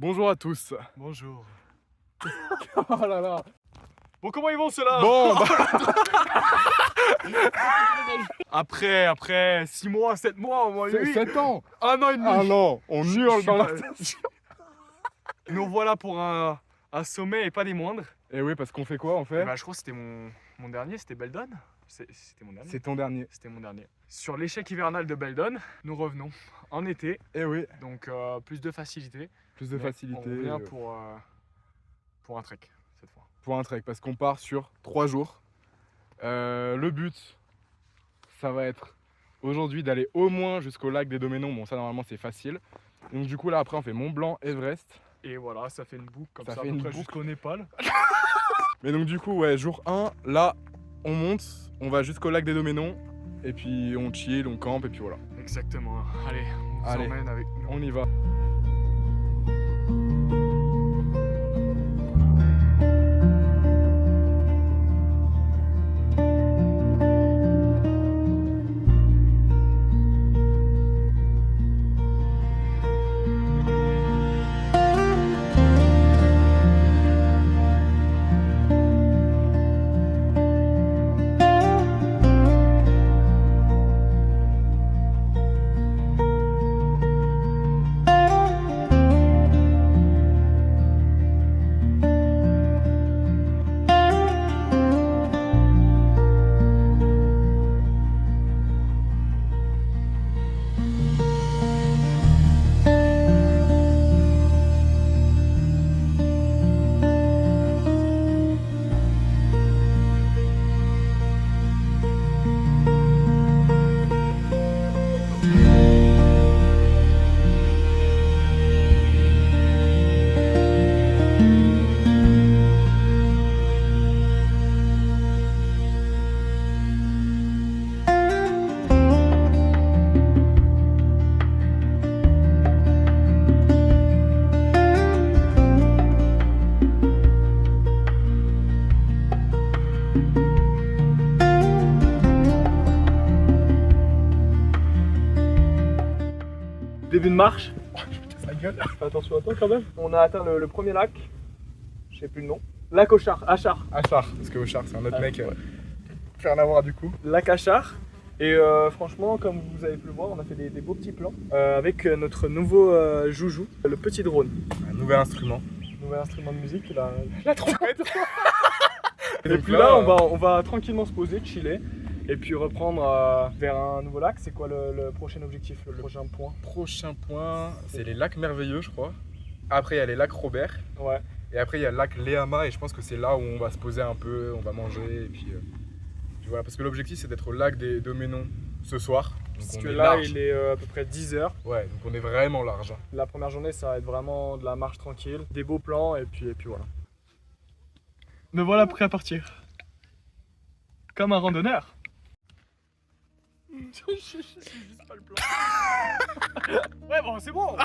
Bonjour à tous. Bonjour. Oh là là. Bon, comment ils vont ceux-là? Bon, Après 6 mois, 7 mois, au moins 8. 7 ans. 1 an et demi. Ah non, on Je hurle suis dans la pas- station. Nous voilà pour un sommet et pas des moindres. Et oui, parce qu'on fait quoi en fait? Je crois que c'était mon dernier, c'était Beldon. C'était mon dernier. C'est ton dernier. C'était mon dernier. Sur l'échec hivernal de Beldon, nous revenons en été, Et oui, donc plus de facilité. plus de Mais facilité. On revient pour un trek cette fois. Pour un trek, parce qu'on part sur 3 jours. Le but, ça va être aujourd'hui d'aller au moins jusqu'au lac des Doménons. Bon, ça normalement c'est facile. Donc du coup là après on fait Mont Blanc, Everest. Et voilà, ça fait une boucle comme Ça ça, fait à peu une près boucle. jusqu'au Népal. Mais donc du coup ouais, jour 1, là on monte, on va jusqu'au lac des Doménons. Et puis on chill, on campe et puis voilà. Exactement. Allez, on vous Allez. emmène avec nous. On y va. Début de marche. Sa gueule. Fais attention à toi quand même. On a atteint le premier lac. Je sais plus le nom. Lac Achar. Achar, parce que Achar c'est un autre Ah, mec. ouais. Plus rien à voir du coup. Lac Achar. Et franchement, comme vous avez pu le voir, on a fait des beaux petits plans avec notre nouveau joujou, le petit drone. Un nouvel instrument. Nouvel instrument de musique, la trompette. Et donc puis là, on va tranquillement se poser, chiller. Et puis reprendre vers un nouveau lac. C'est quoi le prochain objectif, le prochain point? Prochain point, c'est les lacs merveilleux, je crois. Après, il y a les lacs Robert. Ouais. Et après, il y a le lac Léama. Et je pense que c'est là où on va se poser un peu, on va manger. Et puis voilà, parce que l'objectif, c'est d'être au lac des Doménons ce soir. Donc Parce on que est là, large. il est à peu près 10 h. Ouais, donc on est vraiment large. La première journée, ça va être vraiment de la marche tranquille, des beaux plans, et puis voilà. Me voilà prêt à partir. Comme un randonneur. Je sais juste pas le plan. Ouais, bon, c'est bon.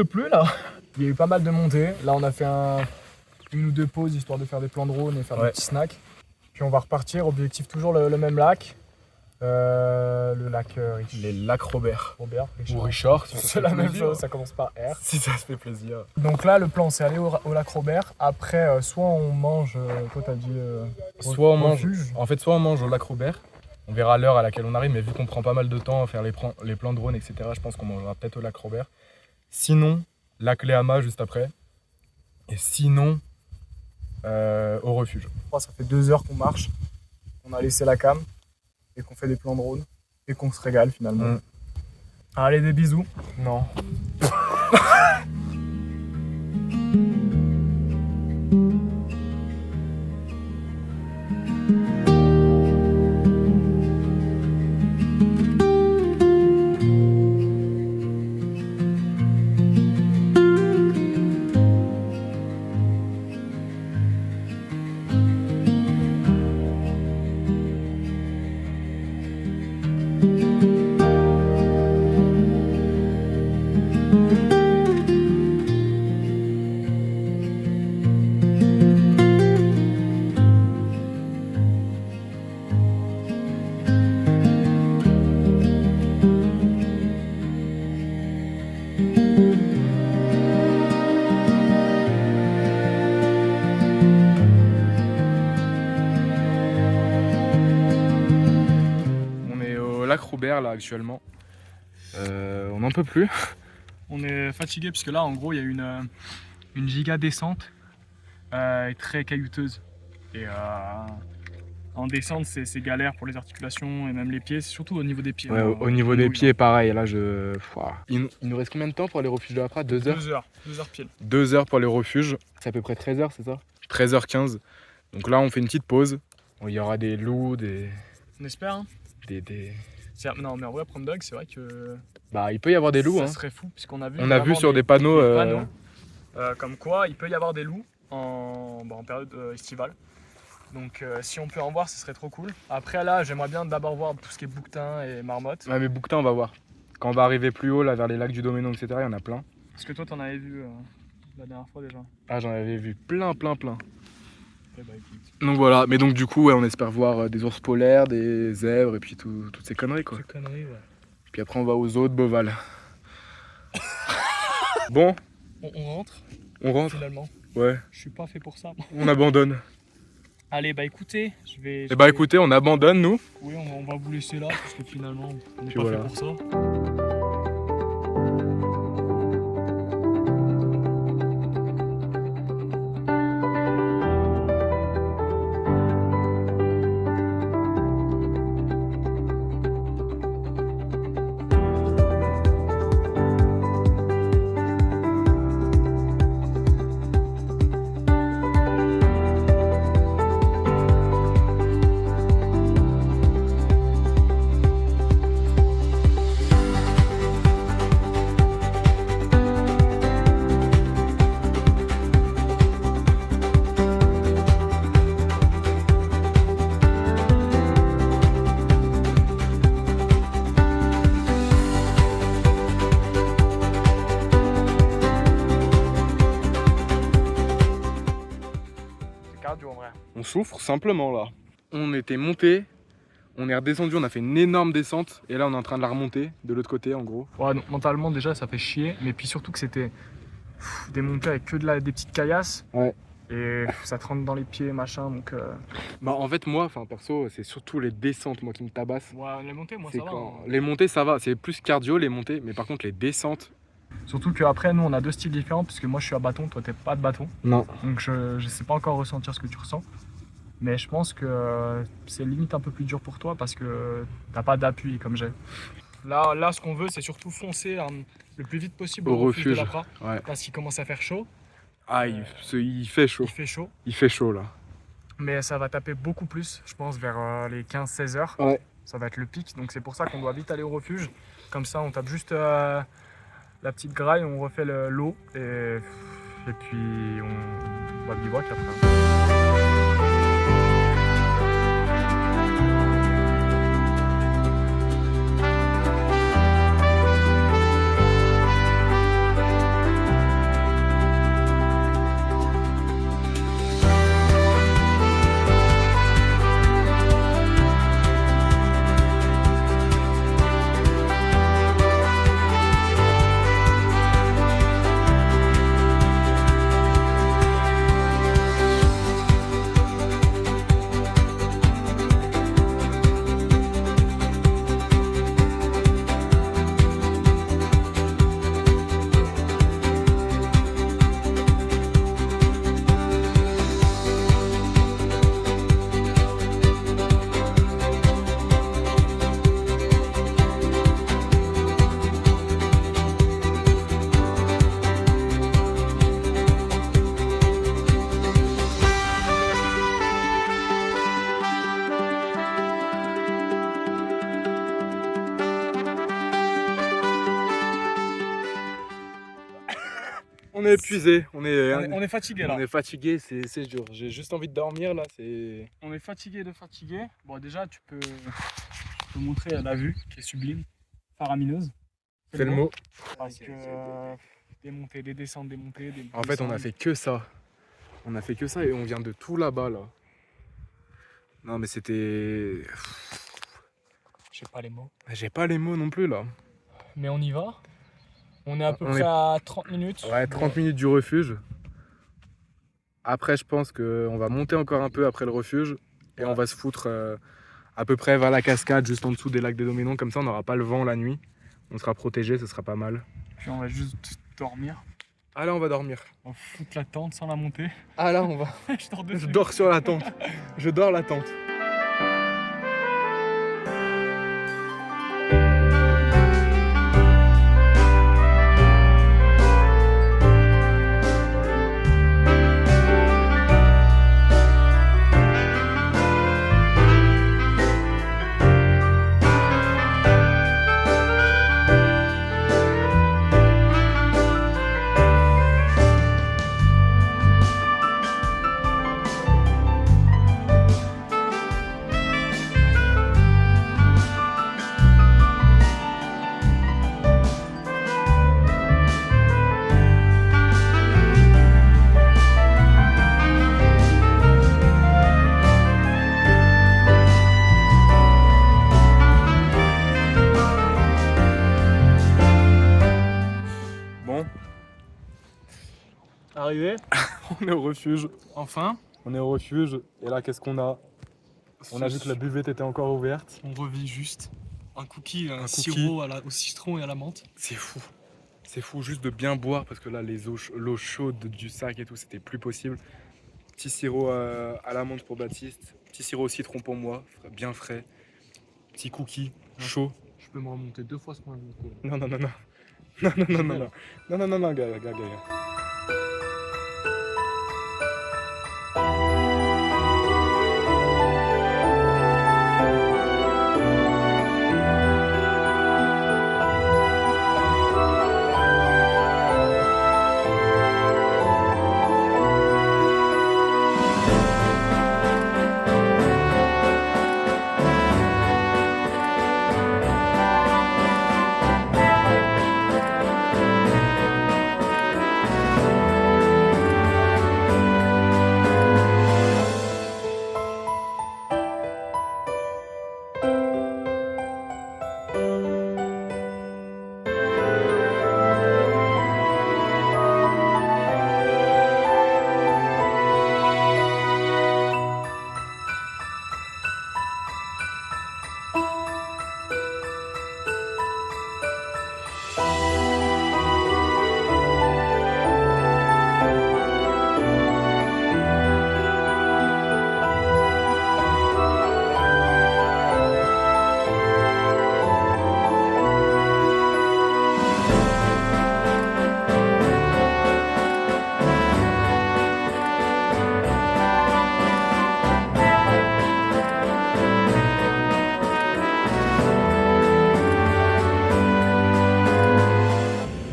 n'existe plus là. Il y a eu pas mal de montées. Là, on a fait une ou deux pauses histoire de faire des plans drone et faire des petits snacks. Puis on va repartir. Objectif toujours le même lac. Le lac Les lacs Robert. Richard. Ou Richard, si ça C'est fait la même plaisir. chose, ça commence par R. Si ça se fait plaisir. Donc là, le plan, c'est aller au lac Robert. Après, soit on mange, toi t'as dit Soit on mange. refuge. En fait, soit on mange au lac Robert. On verra l'heure à laquelle on arrive, mais vu qu'on prend pas mal de temps à faire les plans drone, etc., je pense qu'on mangera peut-être au lac Robert. Sinon, lac Léama juste après. Et sinon, au refuge. Ça fait 2 heures qu'on marche. On a laissé la cam et qu'on fait des plans drone et qu'on se régale finalement. Allez, des bisous. Non. Lac Robert là actuellement. On n'en peut plus. On est fatigué parce que là en gros il y a une giga descente très caillouteuse. Et en descente c'est galère pour les articulations et même les pieds, c'est surtout au niveau des pieds. Ouais, au niveau des pieds pareil, là je... Il nous reste combien de temps pour aller au refuge de la Prade? 2 heures 2 heures pile. 2 heures pour aller au refuge. C'est à peu près 13h, c'est ça? 13h15. Donc là on fait une petite pause. Il y aura des loups, On espère hein. Non mais en vrai prendre dog c'est vrai que... Bah il peut y avoir des loups. Ça hein. serait fou puisqu'on a vu... On a vu sur des panneaux... comme quoi il peut y avoir des loups en période estivale. Donc si on peut en voir ce serait trop cool. Après là j'aimerais bien d'abord voir tout ce qui est bouquetin et marmotte. Ouais mais bouquetin on va voir. Quand on va arriver plus haut là vers les lacs du Doménon etc, il y en a plein. Parce que toi t'en avais vu la dernière fois déjà. Ah j'en avais vu plein. Eh bah, écoute. Donc voilà, mais donc du coup ouais, on espère voir des ours polaires, des zèbres et puis toutes ces conneries quoi. C'est connerie ouais. Puis après on va aux zoos de Beauval. Bon, On rentre on rentre. finalement. Ouais, Je suis pas fait pour ça. on abandonne. Allez bah écoutez, je vais... Et bah écoutez, on abandonne nous. Oui on va vous laisser là parce que finalement on n'est Puis pas voilà. fait pour ça. Cardio en vrai. On souffre simplement là. On était monté, on est redescendu, on a fait une énorme descente et là on est en train de la remonter de l'autre côté en gros. Ouais, donc, mentalement déjà ça fait chier, mais puis surtout que c'était des montées avec que des petites caillasses. Ouais. Et ça te rentre dans les pieds machin donc... Bah en fait moi, perso, c'est surtout les descentes moi qui me tabassent. Ouais, les montées moi C'est ça va. quand... Les montées ça va, c'est plus cardio les montées, mais par contre les descentes... Surtout qu'après nous on a 2 styles différents parce que moi je suis à bâton, toi t'es pas de bâton. Non. Donc je sais pas encore ressentir ce que tu ressens. Mais je pense que c'est limite un peu plus dur pour toi parce que t'as pas d'appui comme j'ai. Là ce qu'on veut c'est surtout foncer le plus vite possible Au au refuge de refuge. la Pra, Ouais. parce qu'il commence à faire chaud. Ah il fait chaud. Il fait chaud. Il fait chaud là. Mais ça va taper beaucoup plus, je pense, vers les 15-16 heures. Ouais. Ça va être le pic, donc c'est pour ça qu'on doit vite aller au refuge. Comme ça, on tape juste la petite graille, on refait l'eau et puis on va bivouac après. On est épuisé, On est fatigué là. on est fatigué, c'est dur. J'ai juste envie de dormir là, c'est... On est fatigué de fatiguer. Bon, déjà, tu peux montrer la vue qui est sublime, faramineuse. C'est le mot. Parce que des montées, des descentes, des montées, des En fait, on a fait que ça. On a fait que ça et on vient de tout là-bas là. Non mais c'était... Je sais pas les mots. J'ai pas les mots non plus là. Mais on y va. On est à peu On près est- à 30 minutes. Ouais, 30 minutes du refuge. Après, je pense qu'on va monter encore un peu après le refuge et on va se foutre à peu près vers la cascade, juste en dessous des lacs des Doménons. Comme ça, on n'aura pas le vent la nuit. On sera protégé, ce sera pas mal. Puis on va juste dormir. Ah là, on va dormir. On fout la tente sans la monter. Ah là, on va. Je dors dessus. Je dors sur la tente. Je dors la tente. Bon, Arrivé. on est au refuge. Enfin, On est au refuge. Et là, qu'est-ce qu'on a? On a vu que la buvette était encore ouverte. on revit juste un cookie, un cookie. sirop au citron et à la menthe. C'est fou. C'est fou juste de bien boire parce que là, l'eau chaude du sac et tout, c'était plus possible. Petit sirop à la menthe pour Baptiste. Petit sirop au citron pour moi, bien frais. Petit cookie chaud. Je peux me remonter 2 fois ce qu'on a vu. Non, non, non, non. Non, non, non, non, non. Non, non, non, non, gars.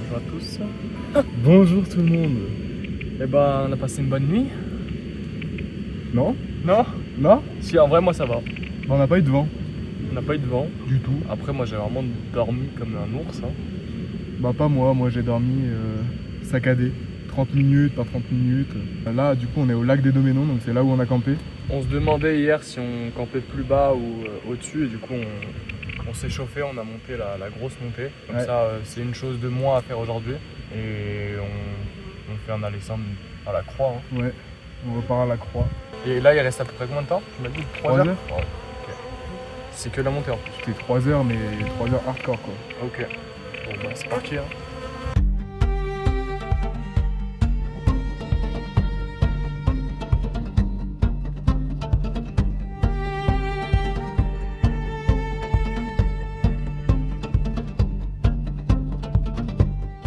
Bonjour à tous. Bonjour tout le monde. Eh ben, on a passé une bonne nuit. Non? Non? Non? Si, en vrai, moi ça va. On n'a pas eu de vent. On n'a pas eu de vent. Du tout. Après, moi j'ai vraiment dormi comme un ours. Hein. Bah pas moi, j'ai dormi saccadé. 30 minutes par 30 minutes. Là du coup on est au lac des Doménons, donc c'est là où on a campé. On se demandait hier si on campait plus bas ou au-dessus, et du coup on s'est chauffé, on a monté la grosse montée. Comme Ouais. ça, c'est une chose de moins à faire aujourd'hui. Et on fait un aller simple à la croix. Hein. Ouais, on repart à la croix. Et là, il reste à peu près combien de temps? Tu m'as dit 3 3 heures. heures. Ouais, ok. C'est que la montée en plus. C'était 3 heures, mais 3 heures hardcore quoi. Ok. Bon bah c'est parti. Hein.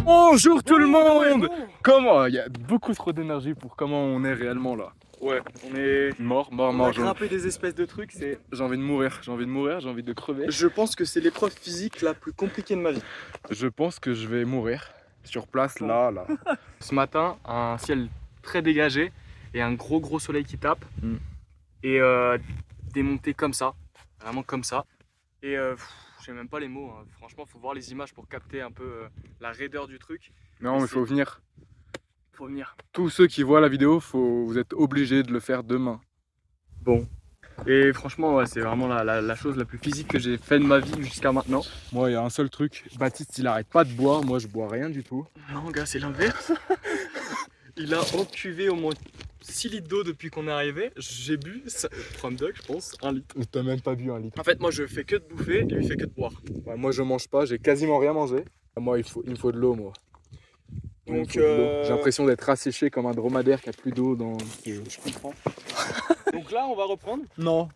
Bonjour tout le monde. Comment? Il y a beaucoup trop d'énergie pour comment on est réellement là. Ouais, on est mort. On a grimpé des espèces de trucs, J'ai envie de mourir, j'ai envie de crever. je pense que c'est l'épreuve physique la plus compliquée de ma vie. Je pense que je vais mourir sur place là. Ce matin, un ciel très dégagé et un gros soleil qui tape. Et des montées comme ça, vraiment comme ça. Et j'ai même pas les mots, hein. Franchement, faut voir les images pour capter un peu la raideur du truc. Non, mais il faut venir. Faut venir. Tous ceux qui voient la vidéo, vous êtes obligés de le faire demain. Bon. Et franchement, ouais, c'est vraiment la chose la plus physique que j'ai fait de ma vie jusqu'à maintenant. Moi, il y a un seul truc. Baptiste, il arrête pas de boire. Moi, je bois rien du tout. Non, gars, c'est l'inverse. Il a encuvé au moins 6 litres d'eau depuis qu'on est arrivé. J'ai bu, from duck, je pense, 1 litre. T'as même pas bu un litre. En fait, moi, je fais que de bouffer et lui fait que de boire. Ouais, moi, je mange pas. J'ai quasiment rien mangé. Moi, il me faut de l'eau, moi. Donc, j'ai l'impression d'être asséché comme un dromadaire qui a plus d'eau dans. Je comprends. Donc là, on va reprendre. Non.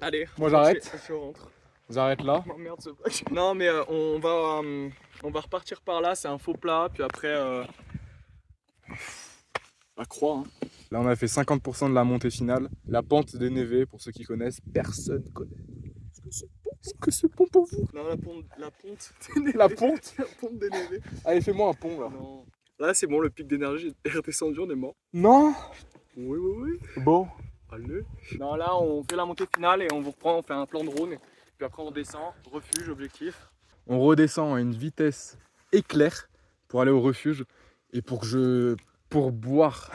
Allez. Moi, j'arrête. Je rentre. J'arrête là. Oh merde, ce bac. Non, mais on va repartir par là. C'est un faux plat. Puis après, la croix. Hein. Là, on a fait 50% de la montée finale. La pente des Névés, pour ceux qui connaissent, personne connaît. Est-ce que c'est bon pour vous? Non, la ponte. La ponte? La ponte des Névés. Allez, fais-moi un pont là. Non. Là, c'est bon, le pic d'énergie est redescendu, on est mort. Non. Oui. Bon. Allez. Non, là, on fait la montée finale et on vous reprend, on fait un plan drone. Puis après, on descend, refuge, objectif. On redescend à une vitesse éclair pour aller au refuge et pour boire.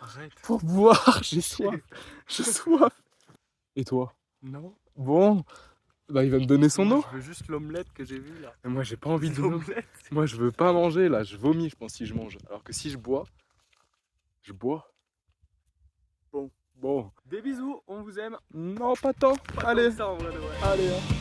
Arrête. Pour boire, j'ai soif. J'ai soif. Et toi? Non. Bon, bah il va me donner son eau. Je veux juste l'omelette que j'ai vue là. Et moi j'ai pas envie de L'omelette. Moi je veux pas manger là, je vomis je pense si je mange. Alors que si je bois. Bon. Des bisous, on vous aime. Non pas tant. Pas Allez. comme ça, en vrai de vrai. Allez. Hein.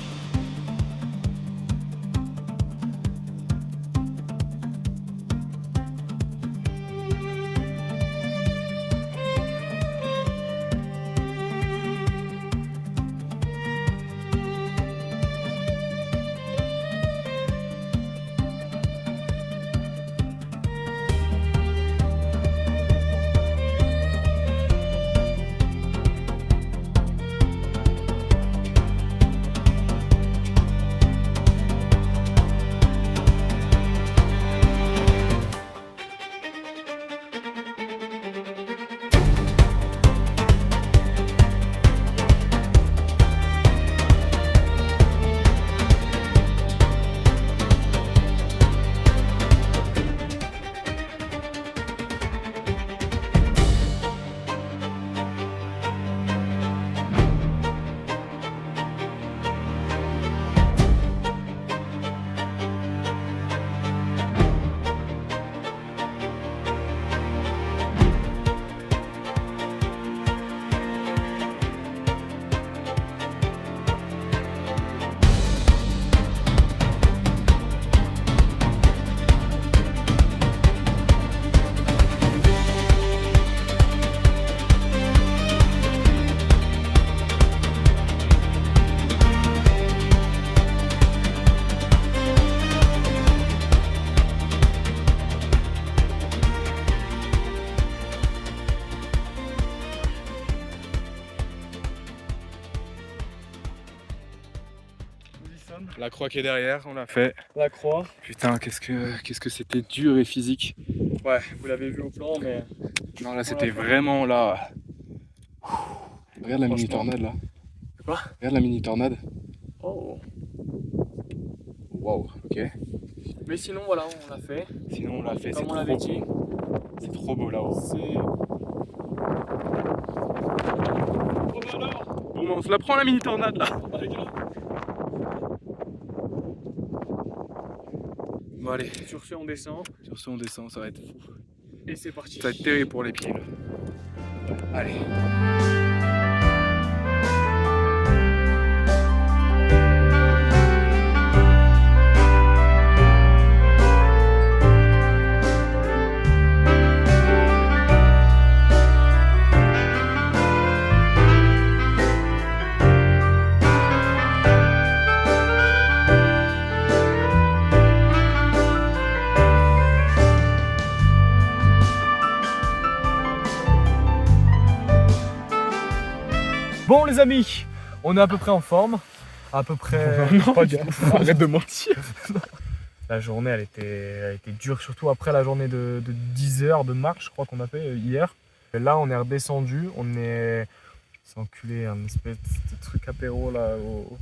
La croix qui est derrière, on l'a fait. La croix. Putain, qu'est-ce que c'était dur et physique. Ouais, vous l'avez vu au plan, mais. Non, là c'était vraiment là. Regarde la mini tornade là. Quoi? Regarde la mini tornade. Oh. Waouh, ok. Mais sinon, voilà, on l'a fait. Sinon, on l'a fait, c'est Comme on trop l'avait beau. dit. C'est trop beau là-haut. C'est. Oh bah alors. Bon, bah, on se la prend la mini tornade là. Bon, allez. Sur ce, on descend. Sur ce, on descend, ça va être fou. Et c'est parti. Ça va être terrible pour les pieds là. Allez. Bon les amis, on est à peu près en forme. À peu près. Non, pas du tout. Arrête de mentir. La journée, elle était dure, surtout après la journée de 10 heures de marche, je crois qu'on a fait hier. Et là, on est redescendu, on s'est enculé un espèce de truc apéro là.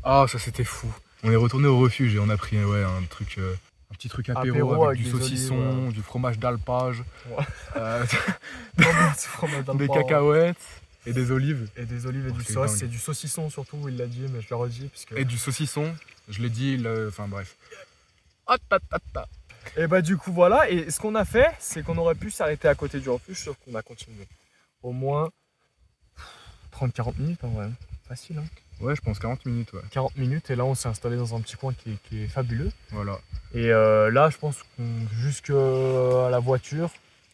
Ah, ça c'était fou. On est retourné au refuge et on a pris un petit truc apéro avec du saucisson, olives, du fromage d'alpage, Ouais. des cacahuètes et des olives. Et des olives et du c'est sauce, dingue. c'est du saucisson surtout, il l'a dit, mais je le redis. Puisque... Et du saucisson, je l'ai dit, enfin bref. Et bah du coup voilà, et ce qu'on a fait, c'est qu'on aurait pu s'arrêter à côté du refuge, sauf qu'on a continué. Au moins 30-40 minutes en vrai, facile hein. Ouais, je pense 40 minutes, ouais. 40 minutes, et là on s'est installé dans un petit coin qui est fabuleux. Voilà. Et là je pense qu'on jusqu'à la voiture,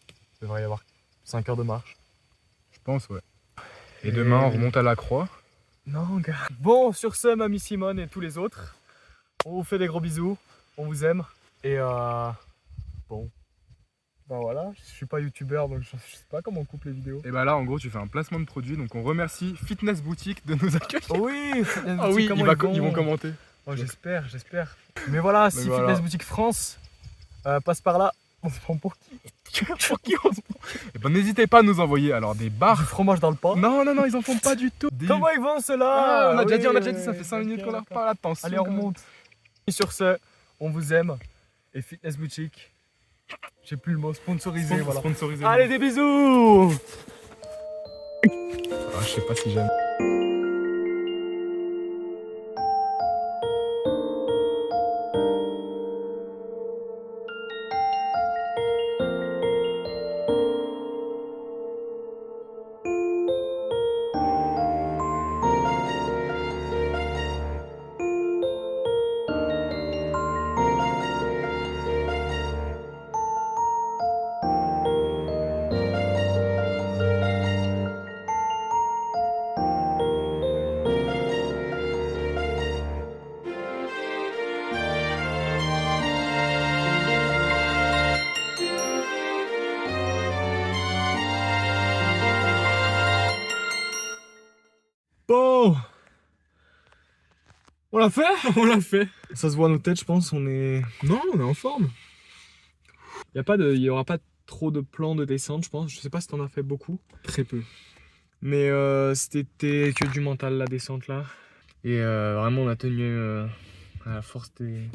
il devrait y avoir 5 heures de marche. Je pense, ouais. Et demain, on remonte à la Croix. Non gars. Bon, sur ce, mamie Simone et tous les autres, on vous fait des gros bisous, on vous aime. Et bon, ben voilà, je suis pas youtubeur donc je sais pas comment on coupe les vidéos. Et bah là, en gros, tu fais un placement de produit, donc on remercie Fitness Boutique de nous accueillir. Oui, Ah oui, ils vont commenter. Oh, j'espère. Mais voilà, si voilà. Fitness Boutique France passe par là, on se prend pour qui? Pour qui on se prend ? Et ben n'hésitez pas à nous envoyer alors des Du barres. fromage dans le pain. Non, ils en font pas du tout. Comment ils vont ceux-là? Ah, on a Oui, déjà dit, ça fait 5 ok, minutes qu'on leur d'accord. parle, attention. Allez, on remonte. Et sur ce, on vous aime. Et Fitness Boutique, j'ai plus le mot, sponsorisé, voilà. Sponsorisé. Allez, des bisous! Ah, je sais pas si j'aime. Bon! On l'a fait? On l'a fait. Ça se voit à nos têtes, je pense, on est... Non, on est en forme. Il y aura pas trop de plans de descente, je pense. Je sais pas si t'en as fait beaucoup. Très peu. Mais c'était que du mental, la descente, là. Et vraiment, on a tenu à la force des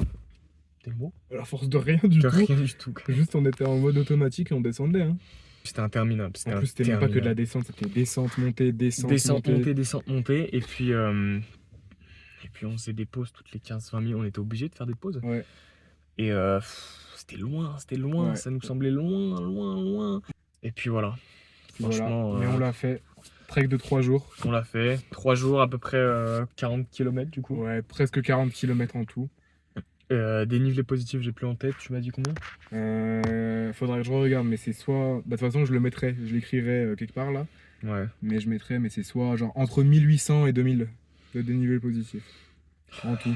mots. À la force de rien du De tout. rien du tout. Juste, on était en mode automatique et on descendait. Hein. C'était interminable. En plus, c'était même pas que de la descente, c'était descente, montée, descente, montée. descente, montée. Et puis on faisait des pauses toutes les 15-20 minutes. On était obligé de faire des pauses. Ouais. Et c'était loin. Ouais. Ça nous semblait loin. Et puis voilà. Franchement, Voilà. Mais on l'a fait. Trek de 3 jours. on l'a fait. 3 jours, à peu près 40 km du coup. Ouais, presque 40 km en tout. Dénivelé positif, j'ai plus en tête. Tu m'as dit combien? Faudrait que je regarde, mais c'est soit. Bah, de toute façon, je le mettrai, je l'écrirai quelque part là. Ouais. Mais je mettrai, mais c'est soit genre entre 1800 et 2000 de dénivelé positif. En tout.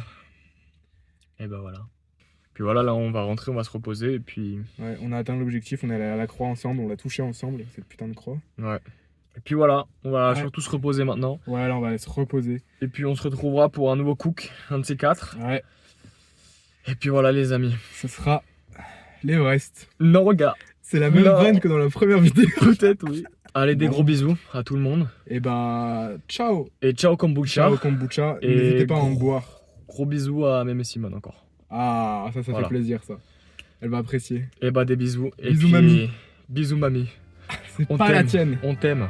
Et bah voilà. Puis voilà, là on va rentrer, on va se reposer. Et puis. Ouais, on a atteint l'objectif, on est allé à la croix ensemble, on l'a touché ensemble, cette putain de croix. Ouais. Et puis voilà, on va Ouais. surtout se reposer maintenant. Ouais, là on va aller se reposer. Et puis on se retrouvera pour un nouveau cook, un de ces 4. Ouais, Et puis voilà les amis. ce sera l'Everest. Non regarde. C'est la même Non. vanne que dans la première vidéo. Peut-être oui. Allez, des Bon. gros bisous à tout le monde. Et bah, ciao. Et ciao kombucha. Ciao kombucha. Et N'hésitez pas à en gros- boire. Gros bisous à Mémé Simone encore. Ah, ça Voilà. fait plaisir ça. Elle va apprécier. Et bah des bisous. Et Bisous, puis, mamie. Bisous mamie. C'est On pas la t'aime. tienne. On t'aime.